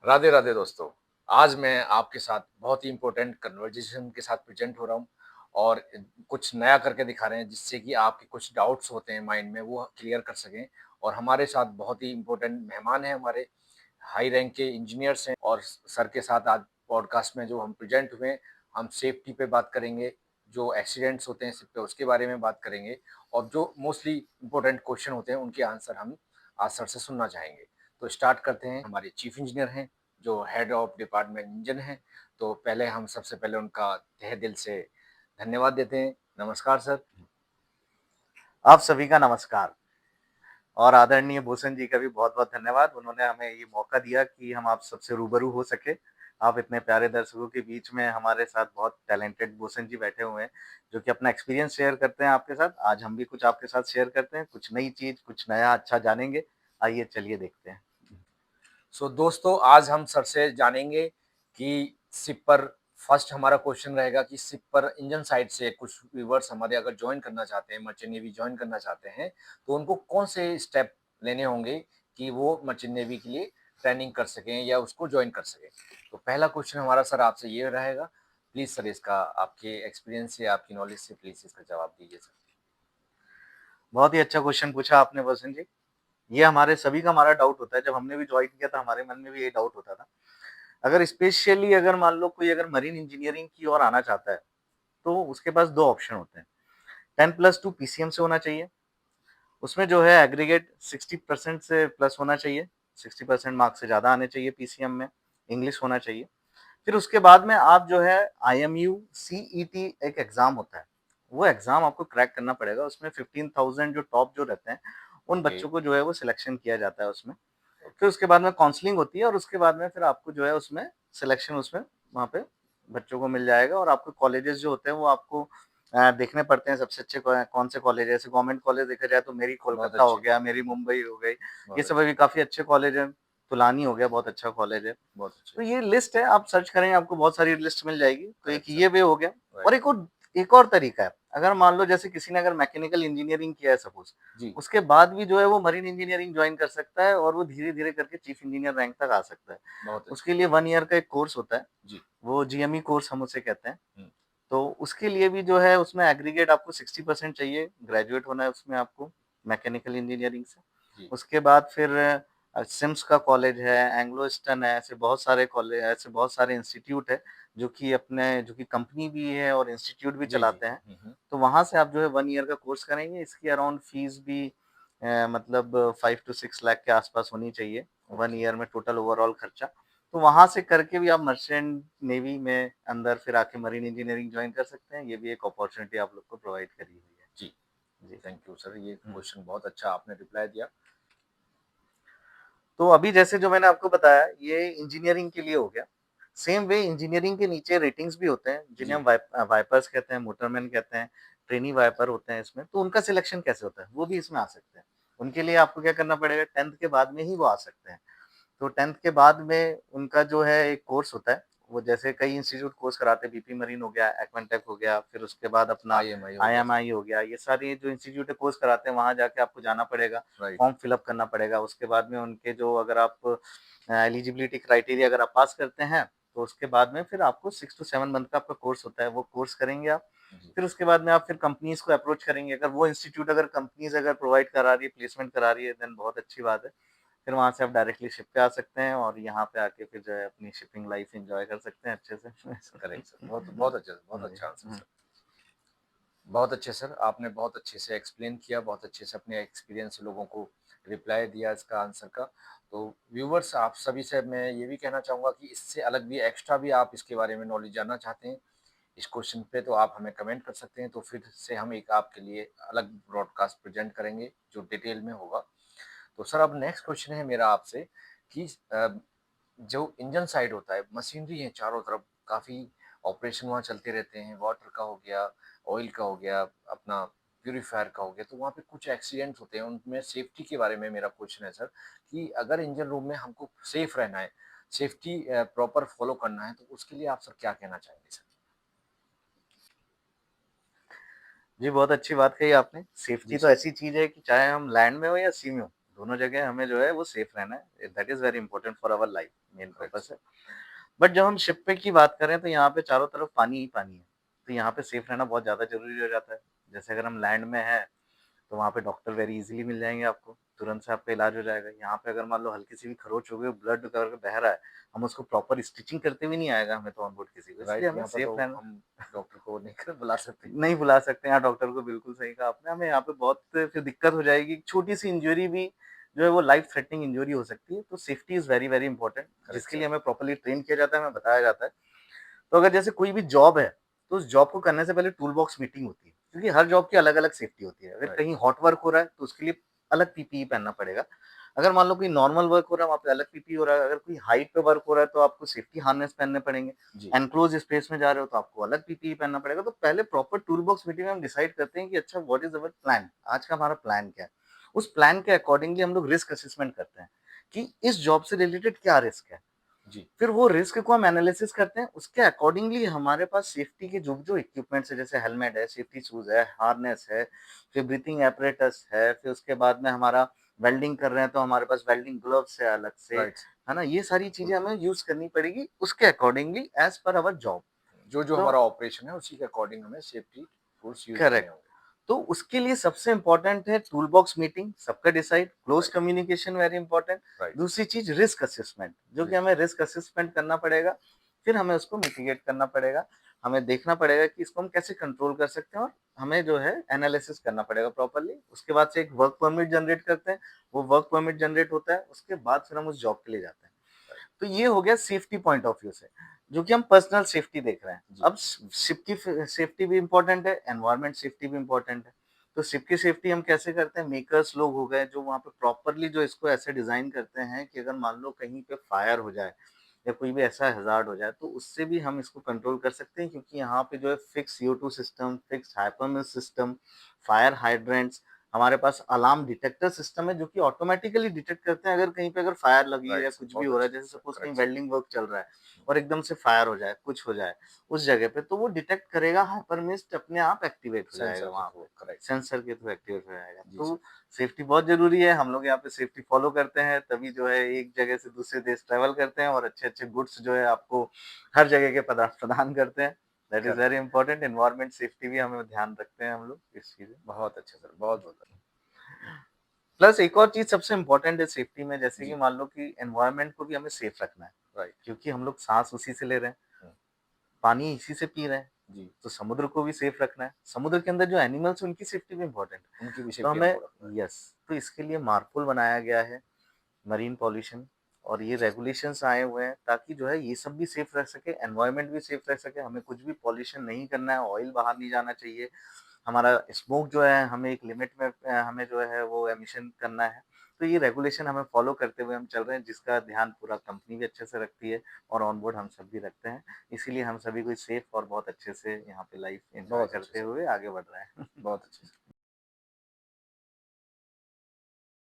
राधे राधे दोस्तों। आज मैं आपके साथ बहुत ही इम्पोर्टेंट कन्वर्सेशन के साथ प्रेजेंट हो रहा हूँ और कुछ नया करके दिखा रहे हैं जिससे कि आपके कुछ डाउट्स होते हैं माइंड में वो क्लियर कर सकें। और हमारे साथ बहुत ही इम्पोर्टेंट मेहमान हैं, हमारे हाई रैंक के इंजीनियर्स हैं और सर के साथ आज पॉडकास्ट में जो हम प्रेजेंट हुए हैं, हम सेफ्टी पे बात करेंगे, जो एक्सीडेंट्स होते हैं शिप पे उसके बारे में बात करेंगे और जो मोस्टली इम्पोर्टेंट क्वेश्चन होते हैं उनके आंसर हम आज सर से सुनना चाहेंगे। तो स्टार्ट करते हैं। हमारे चीफ इंजीनियर हैं जो हेड ऑफ डिपार्टमेंट इंजन है। तो पहले हम सबसे पहले उनका तहे दिल से धन्यवाद देते हैं। नमस्कार सर। आप सभी का नमस्कार और आदरणीय भूषण जी का भी बहुत-बहुत धन्यवाद। उन्होंने हमें ये मौका दिया कि हम आप सबसे रूबरू हो सके। आप इतने प्यारे दर्शकों के बीच में हमारे साथ बहुत टैलेंटेड भूषण जी बैठे हुए हैं, जो कि अपना एक्सपीरियंस शेयर करते हैं आपके साथ। आज हम भी कुछ आपके साथ शेयर करते हैं, कुछ नई चीज़, कुछ नया अच्छा जानेंगे। आइए चलिए देखते हैं। सो दोस्तों, आज हम सर से जानेंगे कि शिप पर फर्स्ट हमारा क्वेश्चन रहेगा कि शिप पर इंजन साइड से कुछ व्यूवर्स हमारे अगर ज्वाइन करना चाहते हैं, मर्चेंट नेवी ज्वाइन करना चाहते हैं, तो उनको कौन से स्टेप लेने होंगे कि वो मर्चेंट नेवी के लिए ट्रेनिंग कर सकें या उसको ज्वाइन कर सकें। तो पहला क्वेश्चन हमारा सर आपसे ये रहेगा। प्लीज सर इसका आपके एक्सपीरियंस से, आपकी नॉलेज से प्लीज इसका जवाब दीजिए सर। बहुत ही अच्छा क्वेश्चन पूछा आपने भूषण जी। ये हमारे सभी का हमारा डाउट होता है, जब हमने भी जॉइन किया था हमारे मन में भी ये डाउट होता था। अगर स्पेशली अगर मान लो कोई अगर मरीन इंजीनियरिंग की ओर आना चाहता है, तो उसके पास 2 ऑप्शन होते हैं। 10+2 पीसीएम से होना चाहिए। उसमें जो है एग्रीगेट 60% से प्लस होना चाहिए, 60% मार्क्स से ज़्यादा आने चाहिए पीसीएम में, इंग्लिश होना चाहिए। फिर उसके बाद में आप जो है आईएमयू सीईटी एक एग्ज़ाम होता है, वो एग्ज़ाम आपको क्रैक करना पड़ेगा। उसमें 15,000 जो टॉप जो रहते हैं, उन ओके। बच्चों को जो है वो सिलेक्शन किया जाता है उसमें। ओके। फिर उसके बाद में काउंसलिंग होती है और उसके बाद में फिर आपको जो है उसमें सिलेक्शन उसमें वहाँ पे बच्चों को मिल जाएगा और आपको कॉलेजेस जो होते हैं वो आपको देखने पड़ते हैं सबसे अच्छे कौन से कॉलेज है। जैसे गवर्नमेंट कॉलेज देखा जाए तो मेरी बहुत कोलकाता हो अच्छे। गया, मेरी मुंबई हो गई, ये बहुत सब अच्छे। अभी काफ़ी अच्छे कॉलेज हैं। तुलानी हो गया, बहुत अच्छा कॉलेज है। बहुत अच्छे। तो ये लिस्ट है, आप सर्च करेंगे आपको बहुत सारी लिस्ट मिल जाएगी। तो एक करेक्ट सर। ये वे हो गया और राइट। एक और तरीका है। अगर मान लो जैसे किसी ने अगर मैकेनिकल इंजीनियरिंग किया है सपोज़, जी। उसके बाद भी जो है वो मरीन इंजीनियरिंग जॉइन कर सकता है और वो धीरे-धीरे करके चीफ इंजीनियर रैंक तक आ सकता है। बहुत अच्छे। उसके लिए 1 ईयर का एक कोर्स होता है, जी। वो जीएमई कोर्स हम उसे कहते हैं। हुँ। तो उसके लिए भी जो है उसमें एग्रीगेट आपको 60% चाहिए, ग्रेजुएट होना है उसमें आपको मैकेनिकल इंजीनियरिंग से। जी। उसके बाद फिर सिम्स का कॉलेज है, एंग्लो ईस्टर्न है, ऐसे बहुत सारे इंस्टीट्यूट है, जो कि कंपनी भी है और इंस्टीट्यूट भी जी, जी। चलाते हैं। हुँ, हुँ। तो वहाँ से आप जो है 1 ईयर का कोर्स करेंगे, इसकी अराउंड फीस भी मतलब 5 टू 6 लाख के आसपास होनी चाहिए, 1 ओके। ईयर में टोटल ओवरऑल खर्चा। तो वहाँ से करके भी आप मर्चेंट नेवी में अंदर फिर आके मरीन इंजीनियरिंग जॉइन कर सकते हैं। ये भी एक अपॉर्च्युनिटी आप लोग को प्रोवाइड करी हुई है। जी। जी। थैंक यू सर, ये हुँ। क्वेश्चन बहुत अच्छा आपने रिप्लाई दिया। तो अभी जैसे जो मैंने आपको बताया ये इंजीनियरिंग के लिए हो गया। सेम वे इंजीनियरिंग के नीचे रेटिंग्स भी होते हैं जिन्हें जी। हम वाइपर्स कहते हैं, मोटरमैन कहते हैं, ट्रेनी वाइपर होते हैं इसमें। तो उनका सिलेक्शन कैसे होता है? वो भी इसमें आ सकते हैं। उनके लिए आपको क्या करना पड़ेगा 10th के बाद में ही वो आ सकते हैं। तो 10th के बाद में उनका जो है एक कोर्स होता है, वो जैसे कई इंस्टीट्यूट कोर्स कराते हैं, बीपी मरीन हो गया, एक्वेंटेक हो गया, फिर उसके बाद अपना आईएमआई हो गया सर। आईएमआई हो गया, ये सारी जो इंस्टीट्यूट है कोर्स कराते हैं, वहाँ जाके आपको जाना पड़ेगा, राइट। फॉर्म फिल अप करना पड़ेगा। उसके बाद में उनके जो अगर आप एलिजिबिलिटी क्राइटेरिया अगर आप पास करते हैं, तो उसके बाद में फिर आपको 6 टू 7 मंथ का आपका कोर्स होता है, वो कोर्स करेंगे आप। जी। फिर उसके बाद में आप फिर कंपनीज़ को अप्रोच करेंगे, अगर वो इंस्टीट्यूट अगर कंपनीज़ अगर प्रोवाइड करा रही है, प्लेसमेंट करा रही है, देन बहुत अच्छी बात है। फिर वहाँ से आप डायरेक्टली शिप पे आ सकते हैं और यहाँ पे आके फिर जो है अपनी शिपिंग लाइफ एन्जॉय कर सकते हैं अच्छे से। Correct sir. बहुत बहुत अच्छा, बहुत जी, अच्छा आंसर हुँ। सर। बहुत अच्छे सर, आपने बहुत अच्छे से एक्सप्लेन किया, बहुत अच्छे से अपने एक्सपीरियंस से लोगों को रिप्लाई दिया इसका आंसर का। तो व्यूवर्स, आप सभी से मैं ये भी कहना चाहूँगा कि इससे अलग भी एक्स्ट्रा भी आप इसके बारे में नॉलेज जानना चाहते हैं इस क्वेश्चन पे, तो आप हमें कमेंट कर सकते हैं। तो फिर से हम एक आपके लिए अलग ब्रॉडकास्ट प्रेजेंट करेंगे जो डिटेल में होगा। तो सर अब नेक्स्ट क्वेश्चन है मेरा आपसे कि जो इंजन साइड होता है, मशीनरी है चारों तरफ, काफ़ी ऑपरेशन वहाँ चलते रहते हैं, वाटर का हो गया, ऑयल का हो गया, अपना प्यूरीफायर का हो गया, तो वहाँ पे कुछ एक्सीडेंट्स होते हैं। उनमें सेफ्टी के बारे में मेरा क्वेश्चन है सर कि अगर इंजन रूम में हमको सेफ रहना है, सेफ्टी प्रॉपर फॉलो करना है, तो उसके लिए आप सर क्या कहना चाहेंगे सर? जी, बहुत अच्छी बात कही आपने। सेफ्टी जी तो सर। ऐसी चीज़ है कि चाहे हम लैंड में हो या सी में हो, दोनों जगह हमें जो है वो सेफ रहना है। That is very important for our life, main right purpose sir. है। बट जब हम शिप पे की बात करें तो यहाँ पे चारों तरफ पानी ही पानी है। तो यहाँ पे सेफ रहना बहुत ज़्यादा ज़रूरी हो जाता है। जैसे अगर हम लैंड में हैं तो वहाँ पे डॉक्टर वेरी ईज़िली मिल जाएँगे आपको, तुरंत से आपका इलाज हो जाएगा। यहाँ पे अगर मान लो हल्की-सी भी खरोंच हो गई, ब्लड करके बह रहा है, हम उसको प्रॉपर स्टिचिंग करते हुए नहीं आएगा हमें तो ऑन बोर्ड किसी को, इसलिए राइट, हमें यहाँ पर सेफ तो रहना हम डॉक्टर को नहीं कर बुला सकते। नहीं बुला सकते यहाँ डॉक्टर को, बिल्कुल सही कहा आपने। हमें यहाँ पे बहुत फिर दिक्कत हो जाएगी, छोटी-सी इंजरी भी जो है वो लाइफ थ्रेटनिंग इंजरी हो सकती है, तो safety is very, very important correct जिसके सर। लिए हमें प्रॉपर्ली ट्रेन किया जाता है, हमें बताया जाता है। तो अगर जैसे कोई भी जॉब है, तो उस जॉब को करने से पहले टूल बॉक्स मीटिंग होती है, क्योंकि हर जॉब की अलग-अलग सेफ्टी होती है। अगर राइट। कहीं हॉट वर्क हो रहा है, तो उसके लिए अलग पीपीई पहनना पड़ेगा। अगर मान लो कोई नॉर्मल वर्क हो रहा है, वहाँ पे अलग पीपीई हो रहा है। अगर कोई हाइट पे वर्क हो रहा है, तो आपको सेफ्टी हार्नेस पहनने पड़ेंगे। जी। एनक्लोज़ स्पेस में जा रहे हो, तो आपको अलग पीपीई पहनना पड़ेगा। तो पहले प्रॉपर टूल बॉक्स मीटिंग में हम डिसाइड करते हैं कि अच्छा व्हाट इज़ अवर प्लान? आज का हमारा प्लान क्या है? उस प्लान के अकॉर्डिंगली हम लोग रिस्क असेसमेंट करते हैं, कि इस जॉब से रिलेटेड क्या रिस्क है? जी। फिर वो रिस्क को हम एनालिसिस करते हैं, उसके अकॉर्डिंगली हमारे पास सेफ्टी के जो-जो इक्विपमेंट्स हैं, जैसे हेलमेट है, सेफ्टी शूज़ है, हार्नेस है, फिर ब्रीथिंग एपरेटस है, फिर उसके बाद में हमारा वेल्डिंग कर रहे हैं, तो हमारे पास वेल्डिंग ग्लव्स है अलग से, राइट। है ना? ये सारी चीज़ें हमें यूज़ करनी पड़ेगी उसके अकॉर्डिंगली एज़ पर अवर जॉब। जो-जो तो हमारा ऑपरेशन है उसी के अकॉर्डिंग हमें सेफ्टी टूल्स यूज़ करने करेक्ट। होंगे। तो उसके लिए सबसे इम्पोर्टेंट है टूल बॉक्स मीटिंग, सबका decide, close right, communication very important. Right. दूसरी चीज़ रिस्क असेसमेंट, जो कि रिस्क। हमें रिस्क असेसमेंट करना पड़ेगा, फिर हमें उसको मिटिगेट करना पड़ेगा। हमें देखना पड़ेगा कि इसको हम कैसे कंट्रोल कर सकते हैं और हमें जो है एनालिसिस करना पड़ेगा प्रॉपर्ली। उसके बाद से एक वर्क परमिट जनरेट करते हैं, वो वर्क परमिट जनरेट होता है, उसके बाद फिर हम उस जॉब के लिए जाते हैं। तो ये हो गया सेफ्टी पॉइंट ऑफ व्यू से, जो कि हम पर्सनल सेफ्टी देख रहे हैं। जी। अब शिप की सेफ्टी भी इम्पोर्टेंट है, एनवायरनमेंट सेफ्टी भी इम्पोर्टेंट है। तो शिप की सेफ्टी हम कैसे करते हैं? मेकर्स लोग हो गए जो वहाँ पे प्रॉपरली जो इसको ऐसे डिज़ाइन करते हैं कि अगर मान लो कहीं पे फायर हो जाए या कोई भी ऐसा हैज़ार्ड हो जाए, तो उससे भी हम इसको कंट्रोल कर सकते हैं, क्योंकि यहाँ पे जो है fix CO2 system, fix hypermist system, fire hydrants, हमारे पास अलार्म डिटेक्टर सिस्टम है, जो कि ऑटोमैटिकली डिटेक्ट करते हैं अगर कहीं पे अगर फायर लगी है या राइट सर, कुछ भी बहुत हो रहा अच्छे है। जैसे से सर, सपोज़ कहीं करेक्ट सर। वेल्डिंग वर्क चल रहा है और एकदम से फायर हो जाए, कुछ हो जाए उस जगह पे, तो वो डिटेक्ट करेगा, हाइपरमिस्ट अपने आप एक्टिवेट हो जाएगा सेंसर के वहाँ थ्रू, पे, करेक्ट। सेंसर के थ्रू एक्टिवेट हो जाएगा। जी सर। तो सेफ्टी बहुत ज़रूरी है, हम लोग यहाँ पे सेफ्टी फ़ॉलो करते हैं, तभी जो है एक जगह से दूसरे देश ट्रैवल करते हैं और अच्छे-अच्छे गुड्स जो है आपको हर जगह के प्रदान करते हैं। That is very correct. Important. Environment safety भी हमें ध्यान रखते हैं हम लोग इस चीज़ में। बहुत अच्छे सर, बहुत-बहुत प्लस एक और चीज़ सबसे इम्पोर्टेंट है सेफ्टी में, जैसे कि जी। मान लो कि एनवायरनमेंट को भी हमें सेफ रखना है, राइट। क्योंकि हम लोग साँस उसी से ले रहे हैं, हुँ। पानी इसी से पी रहे हैं, जी। तो समुद्र को भी सेफ रखना है। समुद्र के अंदर जो एनिमल्स हैं उनकी सेफ्टी भी इम्पोर्टेंट है। उनकी भी तो सेफ्टी हमें हमको रखना है। यस, तो इसके लिए मार्पुल बनाया गया है, मरीन पॉल्यूशन, और ये अच्छा सर। रेगुलेशंस आए हुए हैं ताकि जो है ये सब भी सेफ रह सके, एनवायरनमेंट भी सेफ रह सके, हमें कुछ भी पॉल्यूशन नहीं करना है, ऑयल बाहर नहीं जाना चाहिए। हमारा स्मोक जो है हमें एक लिमिट में हमें जो है वो एमिशन करना है। तो ये रेगुलेशन हमें फॉलो करते हुए हम चल रहे हैं, जिसका ध्यान पूरा कंपनी भी अच्छे से रखती है और ऑन बोर्ड हम सब भी रखते हैं। इसीलिए हम सभी को सेफ और बहुत अच्छे से यहाँ पे लाइफ एन्जॉय बहुत अच्छे करते सर, हुए आगे बढ़ रहे हैं। बहुत अच्छे सर।